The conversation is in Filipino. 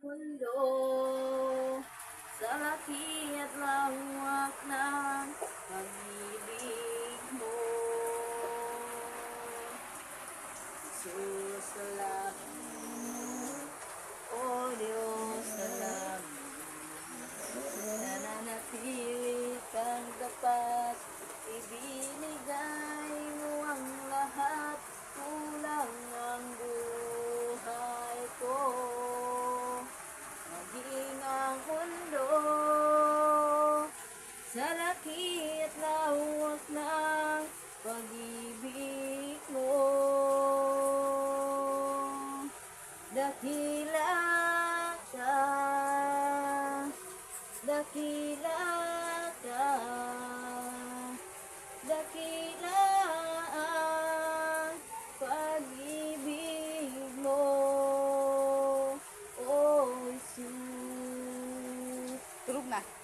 mundo, sa laki at lawak ng pag-ibig mo. Jesus, salamat. O Diyos, salamat. Nananatili kang tapat, ibinigay mo ang lahat, kulang ang buhay ko. Maging ang mundo, sa laki at lawak ng pag-ibig mo. Dakila ka, dakila ka, dakila ang pag-ibig mo, O Jesus. Tulog na.